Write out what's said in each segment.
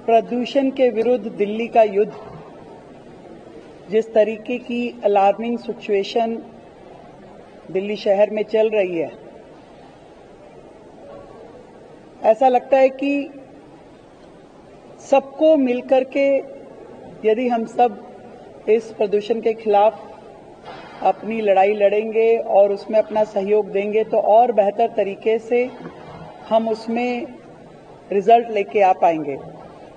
प्रदूषण के विरुद्ध दिल्ली का युद्ध जिस तरीके की अलार्मिंग सिचुएशन दिल्ली शहर में चल रही है, ऐसा लगता है कि सबको मिलकर के यदि हम सब इस प्रदूषण के खिलाफ अपनी लड़ाई लड़ेंगे और उसमें अपना सहयोग देंगे तो और बेहतर तरीके से हम उसमें रिजल्ट लेके आ पाएंगे।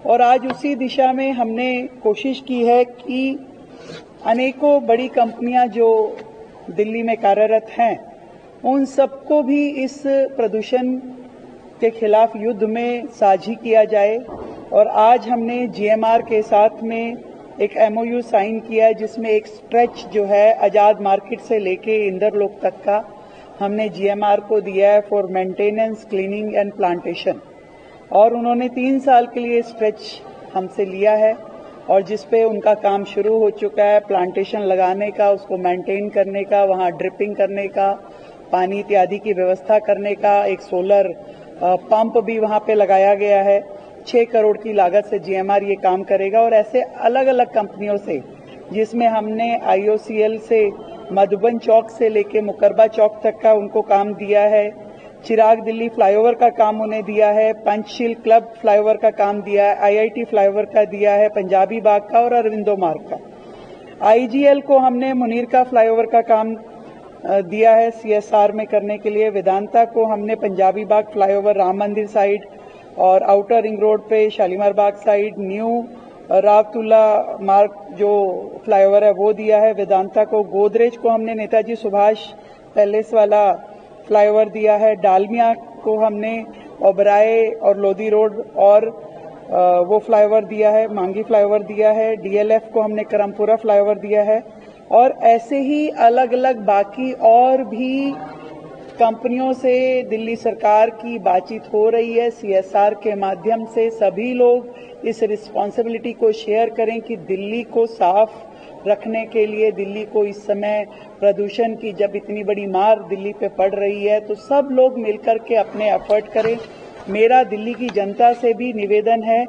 और आज उसी दिशा में हमने कोशिश की है कि अनेकों बड़ी कंपनियां जो दिल्ली में कार्यरत हैं, उन सबको भी इस प्रदूषण के खिलाफ युद्ध में साझी किया जाए। और आज हमने जीएमआर के साथ में एक एमओयू साइन किया है, जिसमें एक स्ट्रेच जो है आजाद मार्केट से लेके इंदरलोक तक का हमने जीएमआर को दिया है for maintenance, cleaning and plantation. और उन्होंने 3 साल के लिए स्ट्रेच हमसे लिया है और जिसपे उनका काम शुरू हो चुका है, प्लांटेशन लगाने का, उसको मेंटेन करने का, वहाँ ड्रिपिंग करने का, पानी इत्यादि की व्यवस्था करने का, एक सोलर पंप भी वहाँ पे लगाया गया है। 6 करोड़ की लागत से जीएमआर ये काम करेगा। और ऐसे अलग अलग कंपनियों से, जिसमें हमने आईओसीएल से मधुबन चौक से लेके मुकरबा चौक तक का उनको काम दिया है, चिराग दिल्ली फ्लाईओवर का काम उन्हें दिया है, पंचशील क्लब फ्लाईओवर का काम दिया है, आईआईटी फ्लाईओवर का दिया है, पंजाबी बाग का और अरविंदो मार्ग का। आईजीएल को हमने मुनीर का फ्लाईओवर का काम दिया है सीएसआर में करने के लिए। वेदांता को हमने पंजाबी बाग फ्लाईओवर, राम मंदिर साइड और आउटर रिंग रोड पे शालीमार बाग साइड, न्यू रावतुल्ला मार्ग जो फ्लाईओवर है वो दिया है वेदांता को। गोदरेज को हमने नेताजी सुभाष पैलेस वाला फ्लाईओवर दिया है। डालमिया को हमने ओबराय और लोधी रोड और वो फ्लाईओवर दिया है, मांगी फ्लाईओवर दिया है। डीएलएफ को हमने करमपुरा फ्लाईओवर दिया है। और ऐसे ही अलग अलग बाकी और भी कंपनियों से दिल्ली सरकार की बातचीत हो रही है। सीएसआर के माध्यम से सभी लोग इस रिस्पॉन्सिबिलिटी को शेयर करें कि दिल्ली को साफ रखने के लिए, दिल्ली को इस समय प्रदूषण की जब इतनी बड़ी मार दिल्ली पे पड़ रही है तो सब लोग मिलकर के अपने एफर्ट करें। मेरा दिल्ली की जनता से भी निवेदन है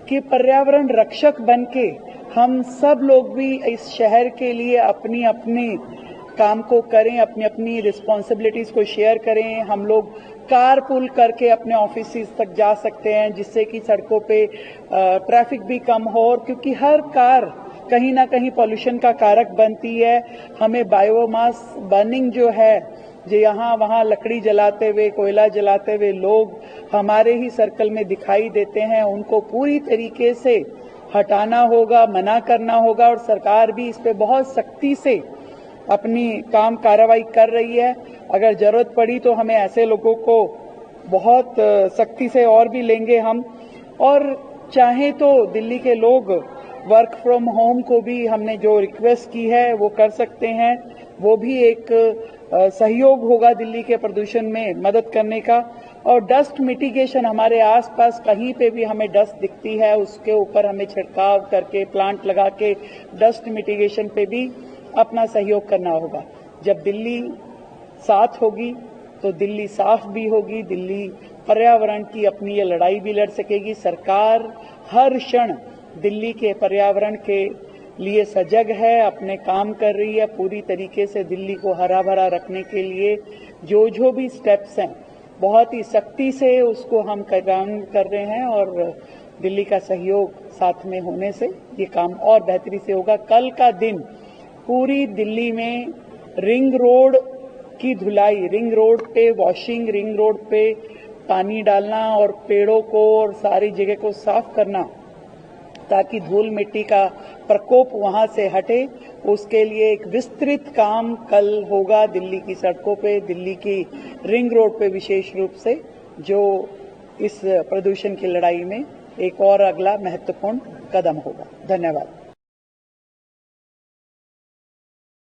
कि पर्यावरण रक्षक बनके हम सब लोग भी इस शहर के लिए अपनी अपनी काम को करें, अपनी अपनी रिस्पॉन्सिबिलिटीज को शेयर करें। हम लोग कार पुल करके अपने ऑफिस तक जा सकते हैं, जिससे कि सड़कों पे ट्रैफिक भी कम हो। और क्योंकि हर कार कहीं ना कहीं पॉल्यूशन का कारक बनती है, हमें बायोमास बर्निंग जो है, जो यहाँ वहाँ लकड़ी जलाते हुए, कोयला जलाते हुए लोग हमारे ही सर्कल में दिखाई देते हैं, उनको पूरी तरीके से हटाना होगा, मना करना होगा। और सरकार भी इस पे बहुत सख्ती से अपनी काम कार्रवाई कर रही है। अगर जरूरत पड़ी तो हमें ऐसे लोगों को बहुत सख्ती से और भी लेंगे हम। और चाहे तो दिल्ली के लोग वर्क फ्रॉम होम को भी हमने जो रिक्वेस्ट की है वो कर सकते हैं, वो भी एक सहयोग होगा दिल्ली के प्रदूषण में मदद करने का। और डस्ट मिटिगेशन, हमारे आसपास कहीं पे भी हमें डस्ट दिखती है उसके ऊपर हमें छिड़काव करके, प्लांट लगा के डस्ट मिटिगेशन पे भी अपना सहयोग करना होगा। जब दिल्ली साथ होगी तो दिल्ली साफ भी होगी, दिल्ली पर्यावरण की अपनी ये लड़ाई भी लड़ सकेगी। सरकार हर क्षण दिल्ली के पर्यावरण के लिए सजग है, अपने काम कर रही है पूरी तरीके से। दिल्ली को हरा भरा रखने के लिए जो भी स्टेप्स हैं बहुत ही सख्ती से उसको हम काम कर रहे हैं। और दिल्ली का सहयोग साथ में होने से ये काम और बेहतरी से होगा। कल का दिन पूरी दिल्ली में रिंग रोड की धुलाई, रिंग रोड पे वॉशिंग, रिंग रोड पे पानी डालना और पेड़ों को और सारी जगह को साफ करना, ताकि धूल मिट्टी का प्रकोप वहां से हटे, उसके लिए एक विस्तृत काम कल होगा दिल्ली की सड़कों पे, दिल्ली की रिंग रोड पे विशेष रूप से, जो इस प्रदूषण की लड़ाई में एक और अगला महत्वपूर्ण कदम होगा। धन्यवाद।